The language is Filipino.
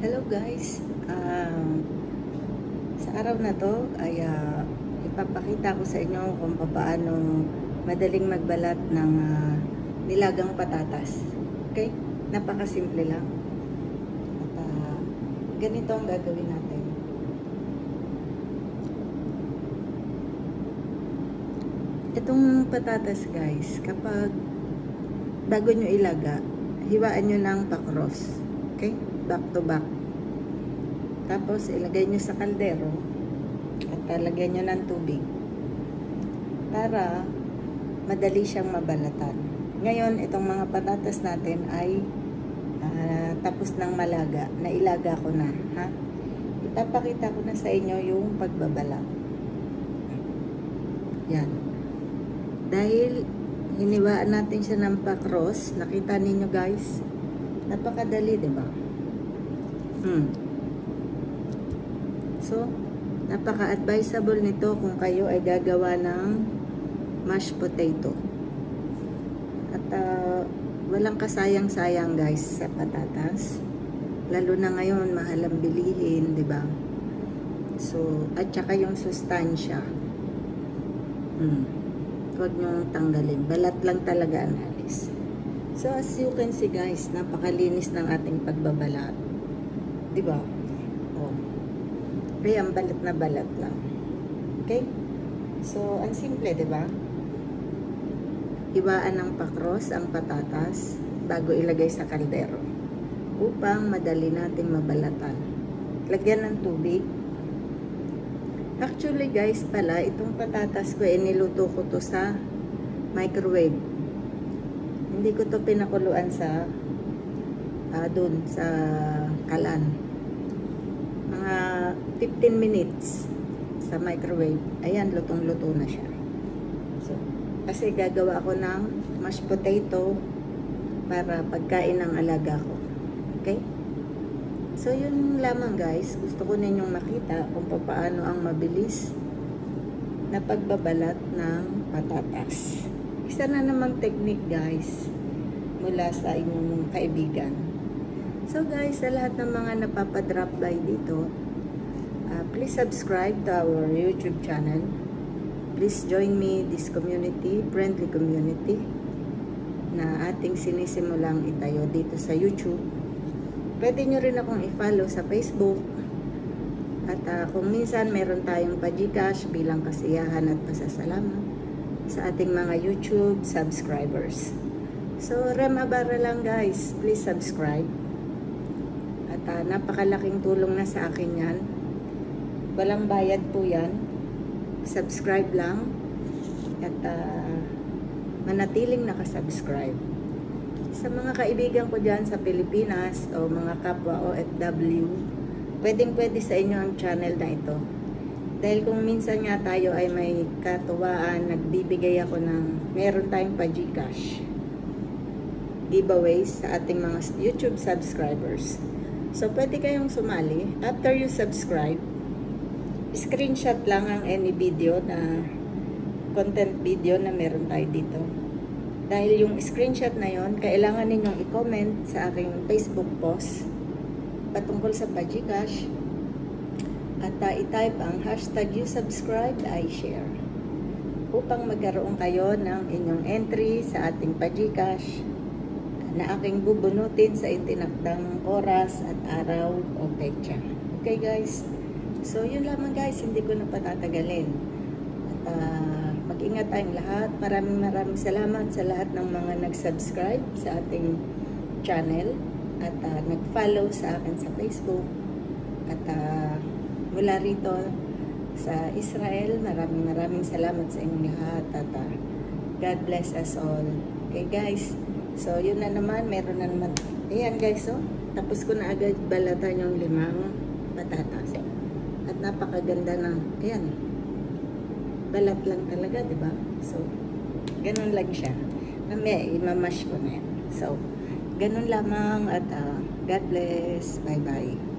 Hello guys, sa araw na to ay ipapakita ko sa inyo kung paano madaling magbalat ng nilagang patatas. Okay? Napakasimple lang. At ganito ang gagawin natin. Itong patatas guys, kapag bago nyo ilaga, hiwaan nyo ng pa-cross. Okay? Back to back. Tapos, ilagay nyo sa kaldero at lagyan nyo ng tubig para madali siyang mabalatan. Ngayon, itong mga patatas natin ay tapos ng malaga. Nailaga ko na. Ha? Ipapakita ko na sa inyo yung pagbabalat. Yan. Dahil hiniwaan natin siya ng pa-cross, nakita ninyo guys, napakadali, diba? So, napaka-advisable nito kung kayo ay gagawa ng mashed potato. At walang kasayang-sayang guys sa patatas. Lalo na ngayon, mahal ang bilihin, di ba? So, at saka yung sustansya. Huwag nyo tanggalin. Balat lang talaga ang halis. So, as you can see guys, napakalinis ng ating pagbabalat. Di ba? Kaya ang balat na balat lang. Okay? So, ang simple, di ba? Hiwaan ng pa-cross ang patatas bago ilagay sa kaldero upang madali nating mabalatan. Lagyan ng tubig. Actually, guys, pala, itong patatas ko, niluto ko to sa microwave. Hindi ko to pinakuluan sa doon sa kalan. Mga 15 minutes sa microwave. Ayan, lutong-luto na siya. So, kasi gagawa ako ng mashed potato para pagkain ng alaga ko. Okay? So, yun lamang guys. Gusto ko ninyong makita kung paano ang mabilis na pagbabalat ng patatas. Isa na namang technique guys mula sa inyong kaibigan. So guys, sa lahat ng mga napapadrop by dito, please subscribe to our YouTube channel. Please join me this community, friendly community, na ating sinisimulang itayo dito sa YouTube. Pwede nyo rin akong i-follow sa Facebook. At kung minsan meron tayong pa-Gcash bilang kasiyahan at pasasalamat sa ating mga YouTube subscribers. So, Rem Abara lang guys. Please subscribe. At napakalaking tulong na sa akin yan. Walang bayad po yan. Subscribe lang. At manatiling nakasubscribe. Sa mga kaibigan ko dyan sa Pilipinas o mga kapwa OFW, pwedeng-pwede sa inyo ang channel na ito. Dahil kung minsan nga tayo ay may katuwaan, nagbibigay ako ng meron tayong pa-Gcash giveaways sa ating mga YouTube subscribers. So, pwede kayong sumali. After you subscribe, screenshot lang ang any video na content video na meron tayo dito. Dahil yung screenshot na yon, kailangan ninyong i-comment sa aking Facebook post patungkol sa pa-Gcash at i-type ang hashtag you subscribe, I share upang magkaroon kayo ng inyong entry sa ating pa-Gcash na aking bubunutin sa itinakdang oras at araw o petsa. Okay guys? So yun lamang guys, hindi ko na patatagalin. At mag-ingat tayong lahat. Maraming salamat sa lahat ng mga nag-subscribe sa ating channel at nag-follow sa akin sa Facebook. At mula rito sa Israel, maraming salamat sa inyong lahat at God bless us all. Okay guys? So, yun na naman, meron na naman. Ayan guys, so, tapos ko na agad balatan yung 5 patatas. At napakaganda ng, ayan, balat lang talaga, diba? So, ganun lang siya. Mamaya, imamash ko na yan. So, ganun lamang at God bless. Bye-bye.